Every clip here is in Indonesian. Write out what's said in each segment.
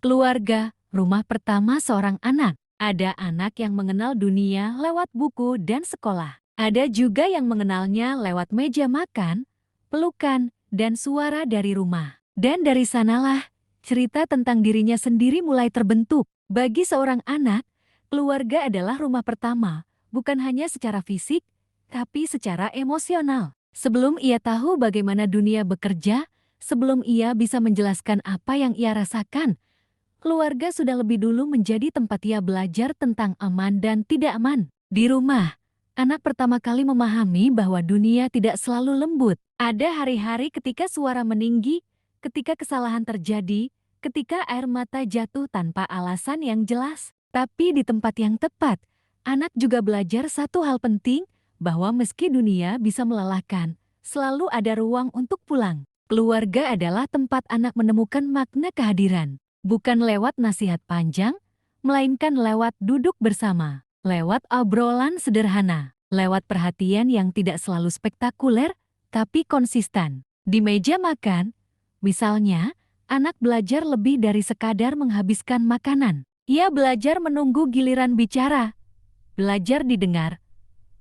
Keluarga, rumah pertama seorang anak. Ada anak yang mengenal dunia lewat buku dan sekolah. Ada juga yang mengenalnya lewat meja makan, pelukan, dan suara dari rumah. Dan dari sanalah, cerita tentang dirinya sendiri mulai terbentuk. Bagi seorang anak, keluarga adalah rumah pertama, bukan hanya secara fisik, tapi secara emosional. Sebelum ia tahu bagaimana dunia bekerja, sebelum ia bisa menjelaskan apa yang ia rasakan, keluarga sudah lebih dulu menjadi tempat ia belajar tentang aman dan tidak aman. Di rumah, anak pertama kali memahami bahwa dunia tidak selalu lembut. Ada hari-hari ketika suara meninggi, ketika kesalahan terjadi, ketika air mata jatuh tanpa alasan yang jelas. Tapi di tempat yang tepat, anak juga belajar satu hal penting, bahwa meski dunia bisa melelahkan, selalu ada ruang untuk pulang. Keluarga adalah tempat anak menemukan makna kehadiran. Bukan lewat nasihat panjang, melainkan lewat duduk bersama, lewat obrolan sederhana, lewat perhatian yang tidak selalu spektakuler, tapi konsisten. Di meja makan, misalnya, anak belajar lebih dari sekadar menghabiskan makanan. Ia belajar menunggu giliran bicara, belajar didengar,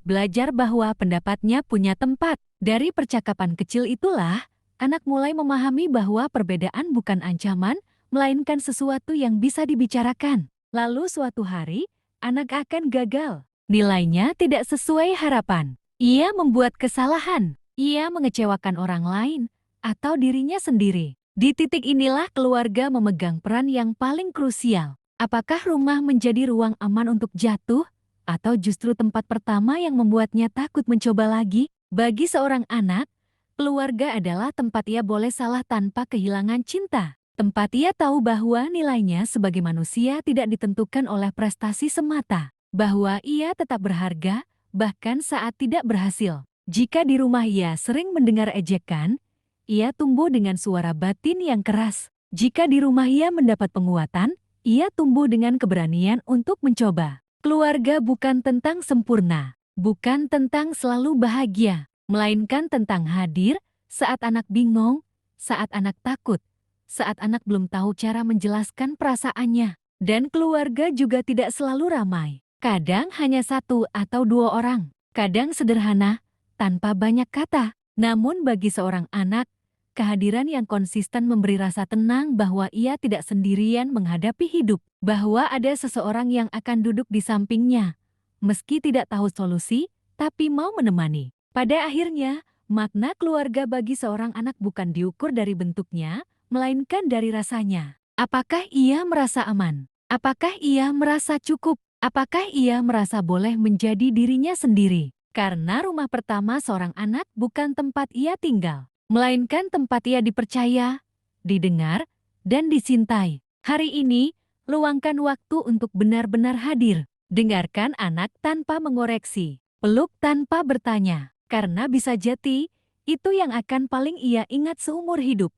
belajar bahwa pendapatnya punya tempat. Dari percakapan kecil itulah, anak mulai memahami bahwa perbedaan bukan ancaman, melainkan sesuatu yang bisa dibicarakan. Lalu suatu hari, anak akan gagal. Nilainya tidak sesuai harapan. Ia membuat kesalahan. Ia mengecewakan orang lain atau dirinya sendiri. Di titik inilah keluarga memegang peran yang paling krusial. Apakah rumah menjadi ruang aman untuk jatuh? Atau justru tempat pertama yang membuatnya takut mencoba lagi? Bagi seorang anak, keluarga adalah tempat ia boleh salah tanpa kehilangan cinta. Tempat ia tahu bahwa nilainya sebagai manusia tidak ditentukan oleh prestasi semata, bahwa ia tetap berharga, bahkan saat tidak berhasil. Jika di rumah ia sering mendengar ejekan, ia tumbuh dengan suara batin yang keras. Jika di rumah ia mendapat penguatan, ia tumbuh dengan keberanian untuk mencoba. Keluarga bukan tentang sempurna, bukan tentang selalu bahagia, melainkan tentang hadir saat anak bingung, saat anak takut, saat anak belum tahu cara menjelaskan perasaannya. Dan keluarga juga tidak selalu ramai. Kadang hanya satu atau dua orang. Kadang sederhana, tanpa banyak kata. Namun bagi seorang anak, kehadiran yang konsisten memberi rasa tenang bahwa ia tidak sendirian menghadapi hidup. Bahwa ada seseorang yang akan duduk di sampingnya. Meski tidak tahu solusi, tapi mau menemani. Pada akhirnya, makna keluarga bagi seorang anak bukan diukur dari bentuknya, melainkan dari rasanya. Apakah ia merasa aman? Apakah ia merasa cukup? Apakah ia merasa boleh menjadi dirinya sendiri? Karena rumah pertama seorang anak bukan tempat ia tinggal, melainkan tempat ia dipercaya, didengar, dan dicintai. Hari ini, luangkan waktu untuk benar-benar hadir. Dengarkan anak tanpa mengoreksi, peluk tanpa bertanya, karena bisa jadi itu yang akan paling ia ingat seumur hidup.